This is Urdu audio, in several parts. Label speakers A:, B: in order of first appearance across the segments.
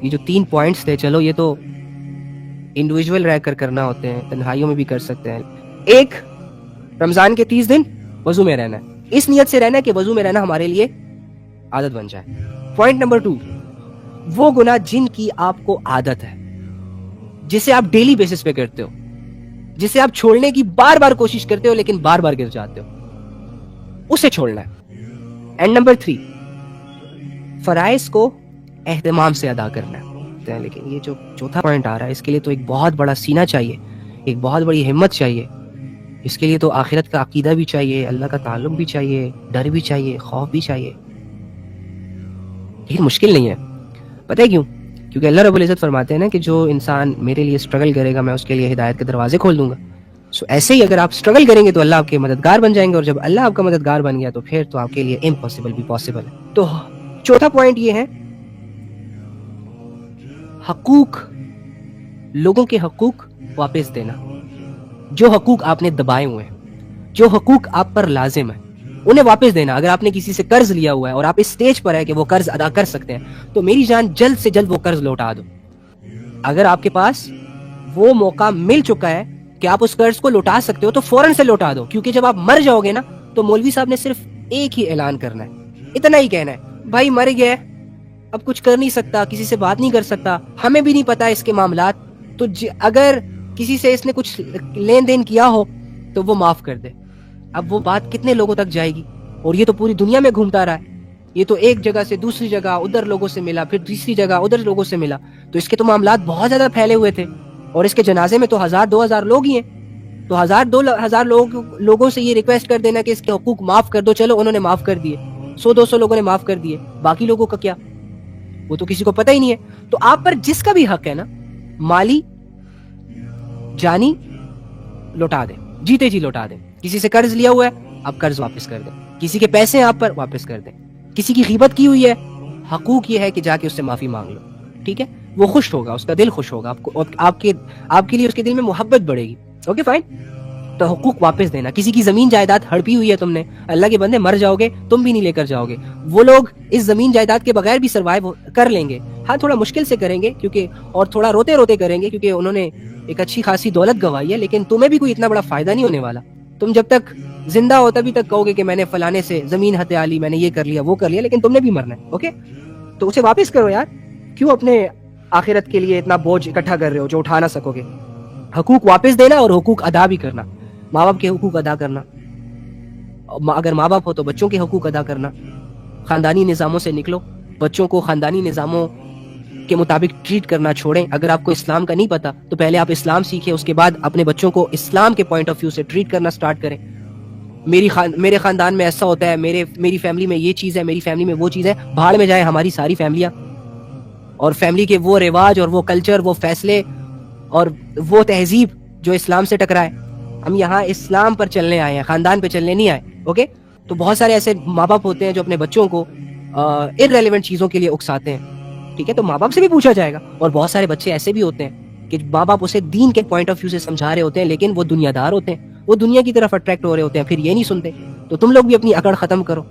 A: یہ جو 3 پوائنٹس تھے، چلو یہ تو انڈیویجول رہ کر کرنا ہوتے ہیں، تنہائیوں میں بھی کر سکتے ہیں. ایک، رمضان کے 30 دن وضو میں رہنا ہے، اس نیت سے رہنا ہے کہ وضو میں رہنا ہمارے لیے عادت بن جائے. پوائنٹ نمبر 2، وہ گناہ جن کی آپ کو عادت ہے، جسے آپ ڈیلی بیسس پہ کرتے ہو، جسے آپ چھوڑنے کی بار بار کوشش کرتے ہو لیکن بار بار گر جاتے ہو، اسے چھوڑنا ہے. اینڈ نمبر 3، فرائض کو اہتمام سے ادا کرنا ہے. لیکن یہ جو چوتھا پوائنٹ آ رہا ہے، اس کے لیے تو ایک بہت بڑا سینہ چاہیے، ایک بہت بڑی ہمت چاہیے. اس کے لیے تو آخرت کا عقیدہ بھی چاہیے، اللہ کا تعلق بھی چاہیے، ڈر بھی چاہیے، خوف بھی چاہیے. لیکن مشکل نہیں ہے. پتہ ہے کیوں؟ کیونکہ اللہ رب العزت فرماتے ہیں نا کہ جو انسان میرے لیے اسٹرگل کرے گا میں اس کے لیے ہدایت کے دروازے کھول دوں گا. سو ایسے ہی اگر آپ اسٹرگل کریں گے تو اللہ آپ کے مددگار بن جائیں گے، اور جب اللہ آپ کا مددگار بن گیا تو پھر تو آپ کے لیے امپاسبل بھی پاسبل ہے. تو چوتھا پوائنٹ یہ ہے، حقوق، لوگوں کے حقوق واپس دینا. جو حقوق آپ نے دبائے ہوئے ہیں، جو حقوق آپ پر لازم ہیں، انہیں واپس دینا. اگر آپ نے کسی سے قرض لیا ہوا ہے اور آپ اس سٹیج پر ہے کہ وہ قرض ادا کر سکتے ہیں تو میری جان جلد سے جلد وہ قرض لوٹا دو. اگر آپ کے پاس وہ موقع مل چکا ہے کہ آپ اس قرض کو لوٹا سکتے ہو تو فوراً سے لوٹا دو. کیونکہ جب آپ مر جاؤ گے نا تو مولوی صاحب نے صرف ایک ہی اعلان کرنا ہے، اتنا ہی کہنا ہے، بھائی مر گیا، اب کچھ کر نہیں سکتا، کسی سے بات نہیں کر سکتا، ہمیں بھی نہیں پتا اس کے معاملات، تو اگر کسی سے اس نے کچھ لین دین کیا ہو تو وہ معاف کر دے. اب وہ بات کتنے لوگوں تک جائے گی؟ اور یہ تو پوری دنیا میں گھومتا رہا ہے. یہ تو ایک جگہ سے دوسری جگہ ادھر لوگوں سے ملا، پھر تیسری جگہ ادھر لوگوں سے ملا. تو اس کے تو معاملات بہت زیادہ پھیلے ہوئے تھے، اور اس کے جنازے میں تو 1000-2000 لوگ ہی ہیں. تو 1000-2000 لوگوں سے یہ ریکویسٹ کر دینا کہ اس کے حقوق معاف کر دو. چلو انہوں نے معاف کر دیے، 100-200 لوگوں نے معاف کر دیے، باقی لوگوں کا کیا؟ وہ تو کسی کو پتہ ہی نہیں ہے. تو آپ پر جس کا بھی حق ہے نا، مالی جانی، لوٹا دیں، جیتے جی لوٹا دیں. کسی سے قرض لیا ہوا ہے آپ قرض واپس کر دیں، کسی کے پیسے آپ پر واپس کر دیں، کسی کی غیبت کی ہوئی ہے، حقوق یہ ہے کہ جا کے اس سے معافی مانگ لو. ٹھیک ہے، وہ خوش ہوگا، اس کا دل خوش ہوگا، آپ کو آپ کے لیے اس کے دل میں محبت بڑھے گی. Okay fine. تو حقوق واپس دینا. کسی کی زمین جائیداد ہڑپی ہوئی ہے تم نے، اللہ کے بندے مر جاؤ گے تم بھی نہیں لے کر جاؤ گے. وہ لوگ اس زمین جائیداد کے بغیر بھی سروائیو کر لیں گے. ہاں تھوڑا مشکل سے کریں گے کیونکہ، اور تھوڑا روتے روتے کریں گے کیونکہ انہوں نے ایک اچھی خاصی دولت گنوائی ہے، لیکن تمہیں بھی کوئی اتنا بڑا فائدہ نہیں ہونے والا. تم جب تک زندہ ہو تبھی تک کہو گے کہ میں نے فلانے سے زمین ہتھیا لی، میں نے یہ کر لیا وہ کر لیا، لیکن تم نے بھی مرنا ہے. اوکے، تو اسے واپس کرو یار. کیوں اپنے آخرت کے لیے اتنا بوجھ اکٹھا کر رہے ہو جو اٹھا نہ سکو گے؟ حقوق واپس دینا اور حقوق ادا بھی کرنا. ماں باپ کے حقوق ادا کرنا، اگر ماں باپ ہو تو بچوں کے حقوق ادا کرنا. خاندانی نظاموں سے نکلو، بچوں کو خاندانی نظاموں کے مطابق ٹریٹ کرنا چھوڑیں. اگر آپ کو اسلام کا نہیں پتا تو پہلے آپ اسلام سیکھیں، اس کے بعد اپنے بچوں کو اسلام کے پوائنٹ آف ویو سے ٹریٹ کرنا سٹارٹ کریں. میرے خاندان میں ایسا ہوتا ہے، میری فیملی میں یہ چیز ہے، میری فیملی میں وہ چیز ہے. بھاڑ میں جائے ہماری ساری فیملیاں، اور فیملی کے وہ رواج اور وہ کلچر، وہ فیصلے اور وہ تہذیب جو اسلام سے ٹکرائے. ہم یہاں اسلام پر چلنے آئے ہیں، خاندان پہ چلنے نہیں آئے. اوکے، تو بہت سارے ایسے ماں باپ ہوتے ہیں جو اپنے بچوں کو ارریلیونٹ چیزوں کے لیے اکساتے ہیں. ٹھیک ہے، تو ماں باپ سے بھی پوچھا جائے گا. اور بہت سارے بچے ایسے بھی ہوتے ہیں کہ ماں باپ اسے دین کے پوائنٹ آف ویو سے سمجھا رہے ہوتے ہیں، لیکن وہ دنیا دار ہوتے ہیں، وہ دنیا کی طرف اٹریکٹ ہو رہے ہوتے ہیں، پھر یہ نہیں سنتے. تو تم لوگ بھی اپنی اکڑ ختم کرو،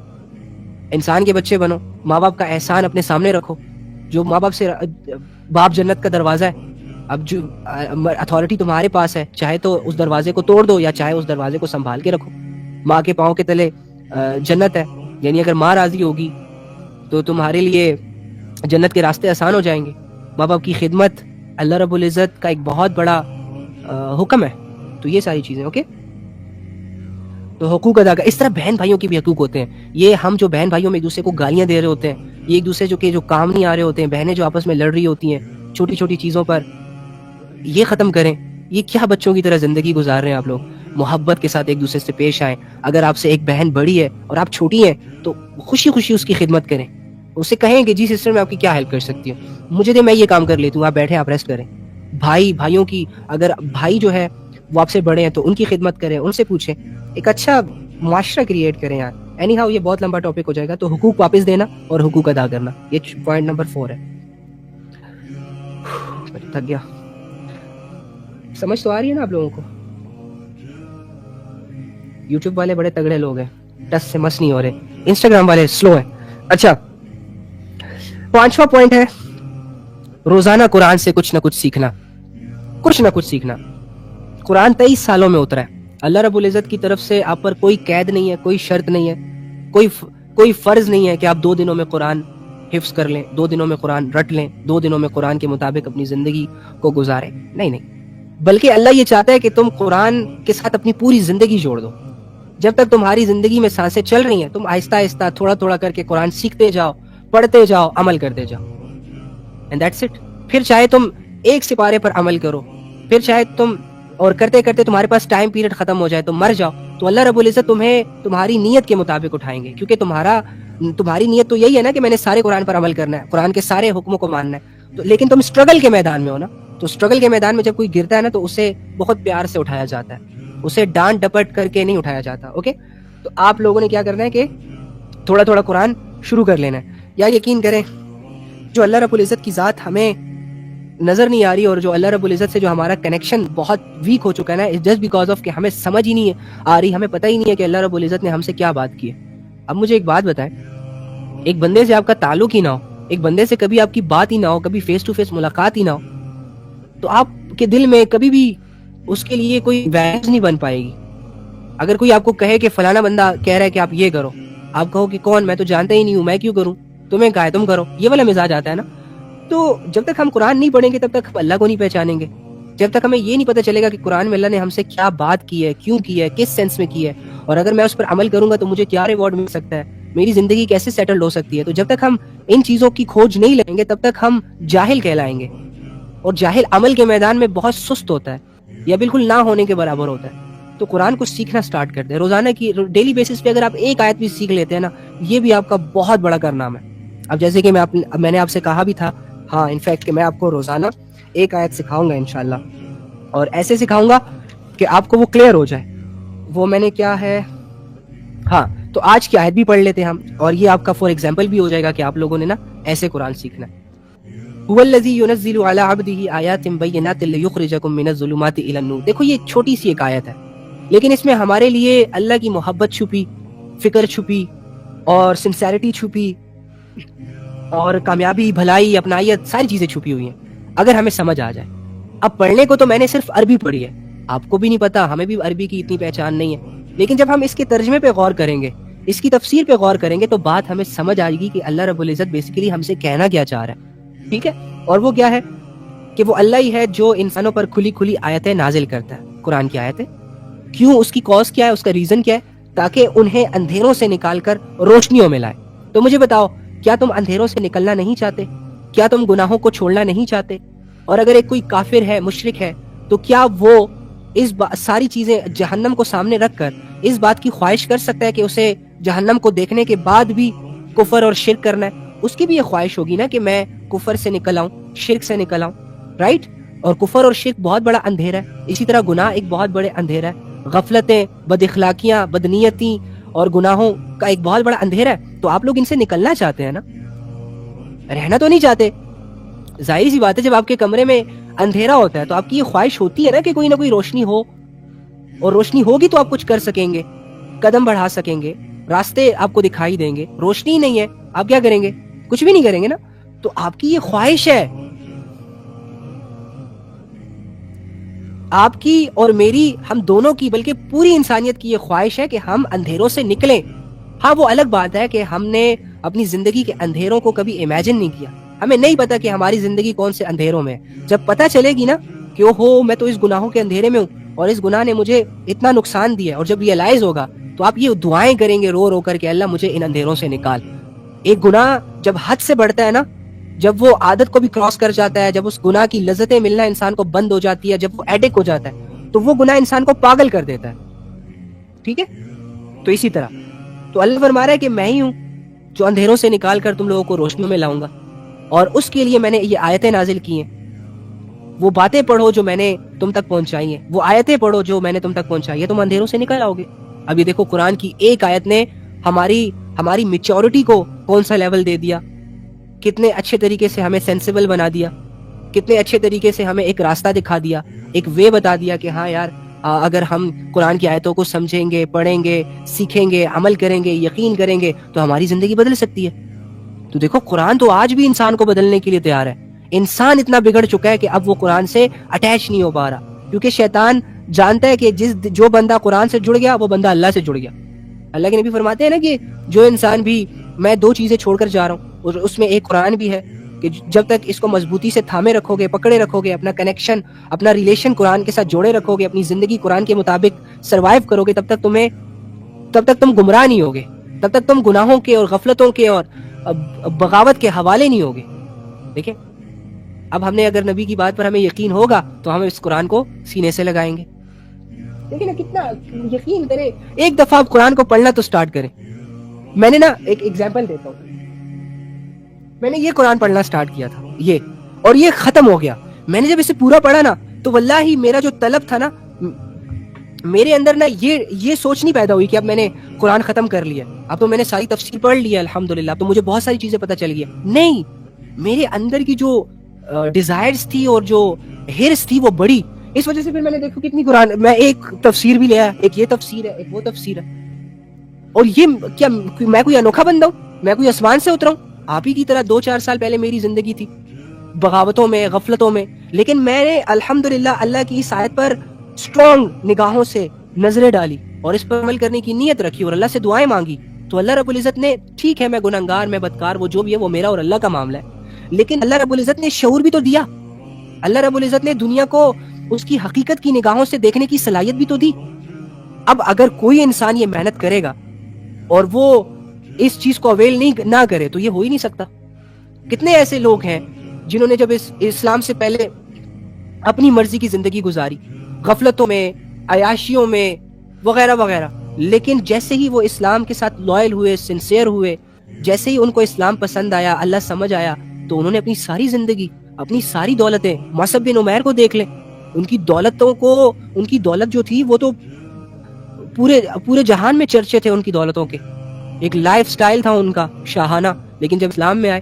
A: انسان کے بچے بنو، ماں باپ کا احسان اپنے سامنے رکھو. جو ماں باپ سے، باپ جنت کا دروازہ ہے. اب جو اتھارٹی تمہارے پاس ہے، چاہے تو اس دروازے کو توڑ دو یا چاہے اس دروازے کو سنبھال کے رکھو. ماں کے پاؤں کے تلے جنت ہے، یعنی اگر ماں راضی ہوگی تو تمہارے لیے جنت کے راستے آسان ہو جائیں گے. ماں باپ کی خدمت اللہ رب العزت کا ایک بہت بڑا حکم ہے. تو یہ ساری چیزیں. اوکے، تو حقوق ادا کر. اس طرح بہن بھائیوں کی بھی حقوق ہوتے ہیں. یہ ہم جو بہن بھائیوں میں ایک دوسرے کو گالیاں دے رہے ہوتے ہیں، یہ ایک دوسرے جو کام نہیں آ رہے ہوتے ہیں، بہنیں جو آپس میں لڑ رہی ہوتی ہیں چھوٹی چھوٹی چیزوں پر، یہ ختم کریں. یہ کیا بچوں کی طرح زندگی گزار رہے ہیں آپ لوگ؟ محبت کے ساتھ ایک دوسرے سے پیش آئیں. اگر آپ سے ایک بہن بڑی ہے اور آپ چھوٹی ہیں تو خوشی خوشی اس کی خدمت کریں. اسے کہیں کہ جی سسٹر میں آپ کی کیا ہیلپ کر سکتی ہوں، مجھے دے میں یہ کام کر لیتی ہوں، آپ بیٹھے آپ ریسٹ کریں. بھائیوں کی، اگر بھائی جو ہے وہ آپ سے بڑے ہیں تو ان کی خدمت کریں، ان سے پوچھیں. ایک اچھا معاشرہ کریٹ کریں یار. اینی ہاؤ یہ بہت لمبا ٹاپک ہو جائے گا. تو حقوق واپس دینا اور حقوق ادا کرنا، یہ پوائنٹ نمبر 4 ہے. تھک گیا. سمجھ تو آ رہی ہے نا آپ لوگوں کو؟ یوٹیوب والے بڑے تگڑے لوگ ہیں، ٹس سے مس نہیں ہو رہے. انسٹاگرام والے سلو ہیں. اچھا، 5واں پوائنٹ ہے روزانہ قرآن سے کچھ نہ کچھ سیکھنا، کچھ نہ کچھ سیکھنا. قرآن 23 سالوں میں اترا ہے. اللہ رب العزت کی طرف سے آپ پر کوئی قید نہیں ہے، کوئی شرط نہیں ہے، کوئی فرض نہیں ہے کہ آپ 2 دنوں میں قرآن حفظ کر لیں، 2 دنوں میں قرآن رٹ لیں، 2 دنوں میں قرآن کے مطابق اپنی زندگی کو گزاریں. نہیں، بلکہ اللہ یہ چاہتا ہے کہ تم قرآن کے ساتھ اپنی پوری زندگی جوڑ دو. جب تک تمہاری زندگی میں سانسیں چل رہی ہیں، تم آہستہ آہستہ تھوڑا تھوڑا کر کے قرآن سیکھتے جاؤ، پڑھتے جاؤ، عمل کرتے جاؤ. And that's it. پھر چاہے تم ایک سپارے پر عمل کرو، پھر چاہے تم اور کرتے کرتے تمہارے پاس ٹائم پیریڈ ختم ہو جائے، تم مر جاؤ، تو اللہ رب العزت تمہیں تمہاری نیت کے مطابق اٹھائیں گے. کیونکہ تمہاری نیت تو یہی ہے نا کہ میں نے سارے قرآن پر عمل کرنا ہے، قرآن کے سارے حکموں کو ماننا ہے. لیکن تم اسٹرگل کے میدان میں ہو نا، تو اسٹرگل کے میدان میں جب کوئی گرتا ہے نا تو اسے بہت پیار سے اٹھایا جاتا ہے، اسے ڈانٹ ڈپٹ کر کے نہیں اٹھایا جاتا. اوکے، تو آپ لوگوں نے کیا کرنا ہے کہ تھوڑا تھوڑا قرآن شروع کر لینا ہے. یا یقین کریں، جو اللہ رب العزت کی ذات ہمیں نظر نہیں آ رہی اور جو اللہ رب العزت سے جو ہمارا کنیکشن بہت ویک ہو چکا ہے نا، جسٹ بیکاز آف کہ ہمیں سمجھ ہی نہیں آ رہی، ہمیں پتہ ہی نہیں ہے کہ اللہ رب العزت نے ہم سے کیا بات کی ہے. اب مجھے ایک بات بتائیں، ایک بندے سے آپ کا تعلق ہی نہ ہو، ایک بندے سے کبھی آپ کی بات ہی نہ ہو، کبھی فیس ٹو فیس ملاقات ہی نہ ہو، تو آپ کے دل میں کبھی بھی اس کے لیے کوئی ویلیوز نہیں بن پائے گی. اگر کوئی آپ کو کہے کہ فلانا بندہ کہہ رہا ہے کہ آپ یہ کرو، آپ کہو کہ کون، میں تو جانتا ہی نہیں ہوں، میں کیوں کروں، تمہیں کہا ہے تم کرو، یہ والا مزاج آتا ہے نا. تو جب تک ہم قرآن نہیں پڑھیں گے تب تک ہم اللہ کو نہیں پہچانیں گے. جب تک ہمیں یہ نہیں پتہ چلے گا کہ قرآن میں اللہ نے ہم سے کیا بات کی ہے، کیوں کی ہے، کس سینس میں کی ہے، اور اگر میں اس پر عمل کروں گا تو مجھے کیا ریوارڈ مل سکتا ہے، میری زندگی کیسے سیٹلڈ ہو سکتی ہے. تو جب تک ہم ان چیزوں کی کھوج نہیں لیں گے تب تک ہم جاہل کہلائیں گے. اور جاہل عمل کے میدان میں بہت سست ہوتا ہے یا بالکل نہ ہونے کے برابر ہوتا ہے. تو قرآن کو سیکھنا سٹارٹ کر دیں. روزانہ کی ڈیلی بیسس پہ اگر آپ ایک آیت بھی سیکھ لیتے ہیں نا، یہ بھی آپ کا بہت بڑا کارنامہ ہے. اب جیسے کہ میں نے آپ سے کہا بھی تھا، ہاں انفیکٹ کہ میں آپ کو روزانہ ایک آیت سکھاؤں گا انشاءاللہ، اور ایسے سکھاؤں گا کہ آپ کو وہ کلیئر ہو جائے. وہ میں نے کیا ہے، ہاں تو آج کی آیت بھی پڑھ لیتے ہیں ہم، اور یہ آپ کا فور ایگزامپل بھی ہو جائے گا کہ آپ لوگوں نے نا ایسے قرآن سیکھنا ہے. هو الذی ينزل على عبده آیات بینات لیخرجکم من الظلمات الی النور. دیکھو یہ چھوٹی سی ایک آیت ہے، لیکن اس میں ہمارے لیے اللہ کی محبت چھپی، فکر چھپی، اور سنسیریٹی چھپی، اور کامیابی، بھلائی، اپنائیت، ساری چیزیں چھپی ہوئی ہیں اگر ہمیں سمجھ آ جائے. اب پڑھنے کو تو میں نے صرف عربی پڑھی ہے، آپ کو بھی نہیں پتا، ہمیں بھی عربی کی اتنی پہچان نہیں ہے، لیکن جب ہم اس کے ترجمے پہ غور کریں گے، اس کی تفسیر پہ غور کریں گے تو بات ہمیں سمجھ آئے گی کہ اللہ رب العزت بیسیکلی ہم سے کہنا کیا چاہ رہا ہے. ٹھیک ہے، اور وہ کیا ہے کہ وہ اللہ ہی ہے جو انسانوں پر کھلی کھلی آیتیں نازل کرتا ہے. قرآن کی آیتیں کیوں، اس کی کاز کیا ہے، اس کا ریزن کیا ہے، تاکہ انہیں اندھیروں سے نکال کر روشنیوں میں لائے. تو مجھے بتاؤ، کیا تم اندھیروں سے نکلنا نہیں چاہتے؟ کیا تم گناہوں کو چھوڑنا نہیں چاہتے؟ اور اگر ایک کوئی کافر ہے، مشرک ہے، تو کیا وہ اس ساری چیزیں جہنم کو سامنے رکھ کر اس بات کی خواہش کر سکتا ہے کہ اسے جہنم کو دیکھنے کے بعد بھی کفر اور شرک کرنا ہے؟ اس کی بھی یہ خواہش ہوگی نا کہ میں کفر سے نکل آؤں، شرک سے نکل آؤں، رائٹ؟ اور کفر اور شرک بہت بڑا اندھیرا ہے، اسی طرح گناہ ایک بہت بڑے اندھیرا ہے، غفلتیں، بد اخلاقیاں، بدنیتی اور گناہوں کا ایک بہت بڑا اندھیرا ہے. تو آپ لوگ ان سے نکلنا چاہتے ہیں نا، رہنا تو نہیں چاہتے. ظاہر سی بات ہے، جب آپ کے کمرے میں اندھیرا ہوتا ہے تو آپ کی یہ خواہش ہوتی ہے نا کہ کوئی نہ کوئی روشنی ہو، اور روشنی ہوگی تو آپ کچھ کر سکیں گے، قدم بڑھا سکیں گے، راستے آپ کو دکھائی دیں گے. روشنی ہی نہیں ہے، آپ کیا کریں گے؟ کچھ بھی نہیں کریں گے نا. تو آپ کی یہ خواہش ہے، آپ کی اور میری، ہم دونوں کی، بلکہ پوری انسانیت کی یہ خواہش ہے کہ ہم اندھیروں سے نکلیں. ہاں وہ الگ بات ہے کہ ہم نے اپنی زندگی کے اندھیروں کو کبھی امیجن نہیں کیا، ہمیں نہیں پتا کہ ہماری زندگی کون سے اندھیروں میں ہے. جب پتہ چلے گی نا کہ اوہو میں تو اس گناہوں کے اندھیرے میں ہوں اور اس گناہ نے مجھے اتنا نقصان دیا، اور جب ریئلائز ہوگا تو آپ یہ دعائیں کریں گے رو رو کر کے، اللہ مجھے ان اندھیروں سے نکال. ایک گناہ جب حد سے بڑھتا ہے نا، جب وہ عادت کو بھی کراس کر جاتا ہے، جب اس گناہ کی لذتیں ملنا انسان کو بند ہو جاتی ہے، جب وہ ایڈک ہو جاتا ہے، تو وہ گناہ انسان کو پاگل کر دیتا ہے. ٹھیک ہے، تو اسی طرح تو اللہ فرما رہا ہے کہ میں ہی ہوں جو اندھیروں سے نکال کر تم لوگوں کو روشنیوں میں لاؤں گا، اور اس کے لیے میں نے یہ آیتیں نازل کی ہیں. وہ باتیں پڑھو جو میں نے تم تک پہنچائی ہیں، وہ آیتیں پڑھو جو میں نے تم تک پہنچائی ہے، تم اندھیروں سے نکل آؤ گے. اب یہ دیکھو، قرآن کی ایک آیت نے ہماری میچورٹی کو کون سا لیول دے دیا، کتنے اچھے طریقے سے ہمیں سینسیبل بنا دیا، کتنے اچھے طریقے سے ہمیں ایک راستہ دکھا دیا، ایک وے بتا دیا کہ ہاں یار اگر ہم قرآن کی آیتوں کو سمجھیں گے، پڑھیں گے، سیکھیں گے، عمل کریں گے، یقین کریں گے تو ہماری زندگی بدل سکتی ہے. تو دیکھو، قرآن تو آج بھی انسان کو بدلنے کے لیے تیار ہے، انسان اتنا بگڑ چکا ہے کہ اب وہ قرآن سے اٹیچ نہیں ہو پا رہا, کیونکہ شیطان جانتا ہے کہ جو بندہ قرآن سے جڑ گیا وہ بندہ اللہ سے جڑ گیا. اللہ کے نبی فرماتے ہیں نا کہ جو انسان بھی, میں 2 چیزیں چھوڑ کر جا رہا ہوں, اور اس میں ایک قرآن بھی ہے, کہ جب تک اس کو مضبوطی سے تھامے رکھو گے, پکڑے رکھو گے, اپنا کنیکشن, اپنا ریلیشن قرآن کے ساتھ جوڑے رکھو گے, اپنی زندگی قرآن کے مطابق سروائیو کرو گے, تب تک تم گمراہ نہیں ہوگے, تب تک تم گناہوں کے اور غفلتوں کے اور بغاوت کے حوالے نہیں ہوگے. دیکھیں, اب ہم نے اگر نبی کی بات پر ہمیں یقین ہوگا تو ہم اس قرآن کو سینے سے لگائیں گے. دیکھیں نا کتنا یقین کریں, ایک دفعہ آپ قرآن کو پڑھنا تو سٹارٹ کریں. میں نے نا ایک ایگزامپل دیتا ہوں, میں نے یہ قرآن پڑھنا سٹارٹ کیا تھا یہ, اور یہ ختم ہو گیا. میں نے جب اسے پورا پڑھا نا تو واللہ میرا جو طلب تھا نا, میرے اندر نا یہ سوچ نہیں پیدا ہوئی کہ اب میں نے قرآن ختم کر لیا, اب تو میں نے ساری تفسیر پڑھ لی ہے الحمدللہ, اب تو مجھے بہت ساری چیزیں پتہ چل گئی. نہیں, میرے اندر کی جو ڈیزائرز تھی اور جو ہرس تھی وہ بڑی. اس وجہ سے پھر میں نے دیکھو کتنی قرآن, میں ایک تفسیر بھی لیا, ایک یہ تفسیر ہے, ایک وہ تفسیر ہے. اور یہ کیا میں کوئی انوکھا بندہ ہوں, میں کوئی آسمان سے اترا ہوں؟ آپ ہی کی طرح 2-4 سال پہلے میری زندگی تھی بغاوتوں میں, غفلتوں میں, لیکن میں نے الحمدللہ اللہ کی اس آیت پر اسٹرانگ نگاہوں سے نظریں ڈالی اور اس پر عمل کرنے کی نیت رکھی اور اللہ سے دعائیں مانگی. تو اللہ رب العزت نے, ٹھیک ہے میں گنہگار, میں بدکار, وہ جو بھی ہے وہ میرا اور اللہ کا معاملہ ہے, لیکن اللہ رب العزت نے شعور بھی تو دیا. اللہ رب العزت نے دنیا کو اس کی حقیقت کی نگاہوں سے دیکھنے کی صلاحیت بھی تو دی. اب اگر کوئی انسان یہ محنت کرے گا اور وہ اس چیز کو اویل نہ کرے تو یہ ہو ہی نہیں سکتا. کتنے ایسے لوگ ہیں جنہوں نے جب اسلام سے پہلے اپنی مرضی کی زندگی گزاری, غفلتوں میں, عیاشیوں میں وغیرہ وغیرہ, لیکن جیسے ہی وہ اسلام کے ساتھ لائل ہوئے, سنسیئر ہوئے, جیسے ہی ان کو اسلام پسند آیا, اللہ سمجھ آیا, تو انہوں نے اپنی ساری زندگی, اپنی ساری دولتیں, مصعب بن عمیر کو دیکھ لیں, ان کی دولت جو تھی وہ تو پورے جہان میں چرچے تھے ان کی دولتوں کے, ایک لائف سٹائل تھا ان کا شاہانہ, لیکن جب اسلام میں آئے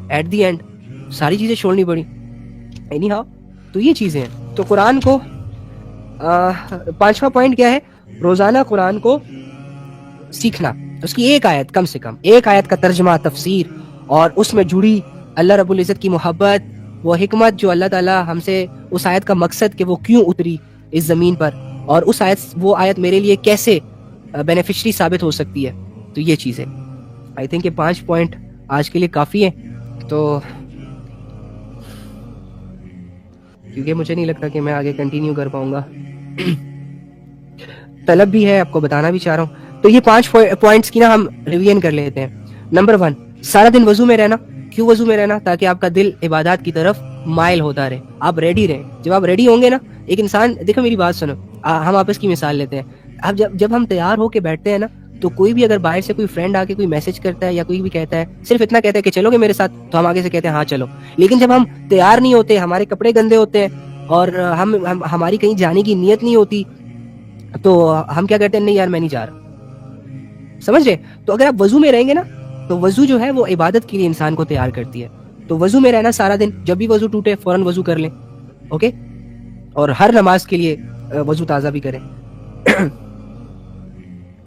A: ایٹ دی اینڈ ساری چیزیں چھوڑنی پڑی. اینی ہاؤ, تو یہ چیزیں ہیں. تو قرآن کو 5واں پوائنٹ کیا ہے, روزانہ قرآن کو سیکھنا, اس کی ایک آیت, کم سے کم ایک آیت کا ترجمہ, تفسیر, اور اس میں جڑی اللہ رب العزت کی محبت, وہ حکمت جو اللہ تعالیٰ ہم سے, اس آیت کا مقصد کہ وہ کیوں اتری اس زمین پر, اور وہ آیت میرے لیے کیسے بینیفیشری ثابت ہو سکتی ہے. تو یہ چیزیں آئی تھنک یہ 5 پوائنٹ آج کے لیے کافی ہیں. تو کیونکہ مجھے نہیں لگتا کہ میں آگے کنٹینیو کر پاؤں گا, طلب بھی ہے, آپ کو بتانا بھی چاہ رہا ہوں. تو یہ 5 پوائنٹس کی نا ہم ریویژن کر لیتے ہیں. نمبر 1, سارا دن وضو میں رہنا. کیوں وضو میں رہنا؟ تاکہ آپ کا دل عبادات کی طرف مائل ہوتا رہے, آپ ریڈی رہیں. جب آپ ریڈی ہوں گے نا, ایک انسان, دیکھو میری بات سنو, ہم آپس کی مثال لیتے ہیں. اب جب ہم تیار ہو کے بیٹھتے ہیں نا, تو کوئی بھی اگر باہر سے کوئی فرینڈ آ کے کوئی میسج کرتا ہے یا کوئی بھی کہتا ہے, صرف اتنا کہتا ہے کہ چلو گے میرے ساتھ, تو ہم آگے سے کہتے ہیں ہاں چلو. لیکن جب ہم تیار نہیں ہوتے, ہمارے کپڑے گندے ہوتے ہیں اور ہماری کہیں جانے کی نیت نہیں ہوتی, تو ہم کیا کرتے ہیں, نہیں یار میں نہیں جا رہا. سمجھ رہے؟ تو اگر آپ وضو میں رہیں گے نا, تو وضو جو ہے وہ عبادت کے لیے انسان کو تیار کرتی ہے. تو وضو میں رہنا سارا دن, جب بھی وضو ٹوٹے فوراً وضو کر لیں, اوکے, اور ہر نماز کے لیے وضو تازہ بھی کریں.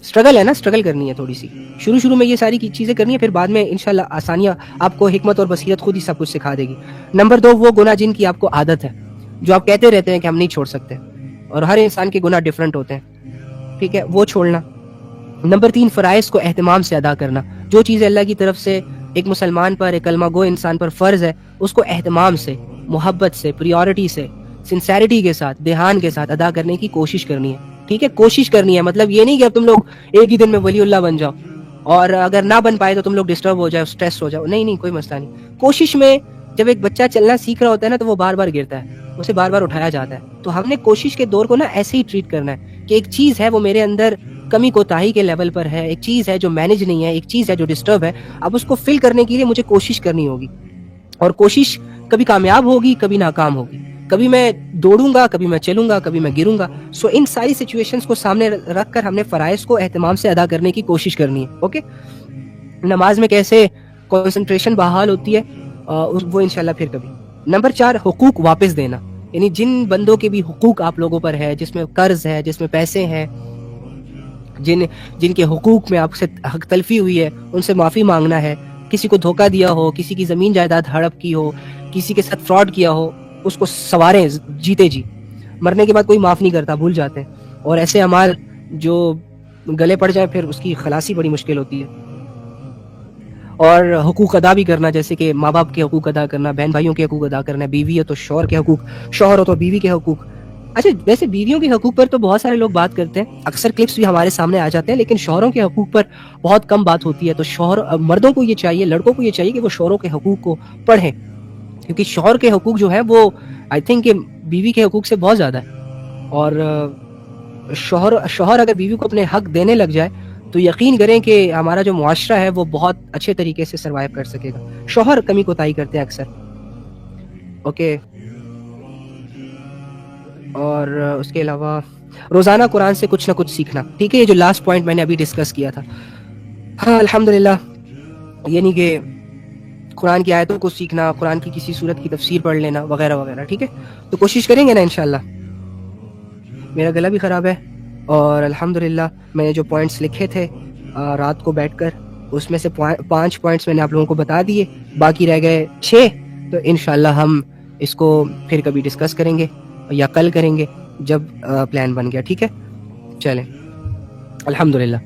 A: اسٹرگل ہے نا, اسٹرگل کرنی ہے تھوڑی سی, شروع میں یہ ساری چیزیں کرنی ہے, پھر بعد میں انشاءاللہ آسانیاں آپ کو حکمت اور بصیرت خود ہی سب کچھ سکھا دے گی. نمبر 2, وہ گناہ جن کی آپ کو عادت ہے, جو آپ کہتے رہتے ہیں کہ ہم نہیں چھوڑ سکتے, اور ہر انسان کے گناہ ڈیفرنٹ ہوتے ہیں, ٹھیک ہے, وہ چھوڑنا. نمبر 3, فرائض کو اہتمام سے ادا کرنا. جو چیزیں اللہ کی طرف سے ایک مسلمان پر, ایک کلمہ گو انسان پر فرض ہے, اس کو اہتمام سے, محبت سے, پریورٹی سے, سنسیریٹی کے ساتھ, دھیان کے ساتھ ادا کرنے کی کوشش کرنی ہے. ٹھیک ہے, کوشش کرنی ہے, مطلب یہ نہیں کہ اب تم لوگ ایک ہی دن میں ولی اللہ بن جاؤ, اور اگر نہ بن پائے تو تم لوگ ڈسٹرب ہو جاؤ, سٹریس ہو جاؤ. نہیں, کوئی مسئلہ نہیں. کوشش میں جب ایک بچہ چلنا سیکھ رہا ہوتا ہے نا, تو وہ بار بار گرتا ہے, اسے بار بار اٹھایا جاتا ہے. تو ہم نے کوشش کے دور کو نا ایسے ہی ٹریٹ کرنا ہے کہ ایک چیز ہے وہ میرے اندر کمی کوتاہی کے لیول پر ہے, ایک چیز ہے جو مینج نہیں ہے, ایک چیز ہے جو ڈسٹرب ہے. اب اس کو فل کرنے کے لیے مجھے کوشش کرنی ہوگی, اور کوشش کبھی کامیاب ہوگی, کبھی ناکام ہوگی, کبھی میں دوڑوں گا, کبھی میں چلوں گا, کبھی میں گروں گا. سو ان ساری سچویشنز کو سامنے رکھ کر ہم نے فرائض کو اہتمام سے ادا کرنے کی کوشش کرنی ہے. اوکے, نماز میں کیسے کنسنٹریشن بحال ہوتی ہے وہ انشاءاللہ پھر کبھی. نمبر 4, حقوق واپس دینا. یعنی جن بندوں کے بھی حقوق آپ لوگوں پر ہے, جس میں قرض ہے, جس میں پیسے ہیں, جن کے حقوق میں آپ سے حق تلفی ہوئی ہے, ان سے معافی مانگنا ہے. کسی کو دھوکہ دیا ہو, کسی کی زمین جائیداد ہڑپ کی ہو, کسی کے ساتھ فراڈ کیا ہو اس کو سواریں جیتے جی. مرنے کے بعد کوئی معاف نہیں کرتا, بھول جاتے ہیں, اور ایسے اعمال جو گلے پڑ جائیں پھر اس کی خلاصی بڑی مشکل ہوتی ہے. اور حقوق ادا بھی کرنا, جیسے کہ ماں باپ کے حقوق ادا کرنا, بہن بھائیوں کے حقوق ادا کرنا, بیوی ہے تو شوہر کے حقوق, شوہر ہو تو بیوی کے حقوق. اچھا ویسے بیویوں کے حقوق پر تو بہت سارے لوگ بات کرتے ہیں, اکثر کلپس بھی ہمارے سامنے آ جاتے ہیں, لیکن شوہروں کے حقوق پر بہت کم بات ہوتی ہے. تو مردوں کو یہ چاہیے, لڑکوں کو یہ چاہیے کہ وہ شوہروں کے حقوق کو پڑھیں, کیونکہ شوہر کے حقوق جو ہے وہ آئی تھنک کہ بیوی کے حقوق سے بہت زیادہ ہے. اور شوہر اگر بیوی کو اپنے حق دینے لگ جائے تو یقین کریں کہ ہمارا جو معاشرہ ہے وہ بہت اچھے طریقے سے سروائیو کر سکے گا. شوہر کمی کوتاہی کرتے ہیں اکثر. اوکے, اور اس کے علاوہ روزانہ قرآن سے کچھ نہ کچھ سیکھنا. ٹھیک ہے, یہ جو لاسٹ پوائنٹ میں نے ابھی ڈسکس کیا تھا, ہاں الحمدللہ, یعنی کہ قرآن کی آیتوں کو سیکھنا, قرآن کی کسی صورت کی تفسیر پڑھ لینا وغیرہ وغیرہ. ٹھیک ہے, تو کوشش کریں گے نا انشاءاللہ. میرا گلا بھی خراب ہے, اور الحمدللہ میں نے جو پوائنٹس لکھے تھے رات کو بیٹھ کر, اس میں سے 5 پوائنٹس میں نے آپ لوگوں کو بتا دیے, باقی رہ گئے 6. تو انشاءاللہ ہم اس کو پھر کبھی ڈسکس کریں گے یا کل کریں گے جب پلان بن گیا. ٹھیک ہے, چلیں الحمدللہ.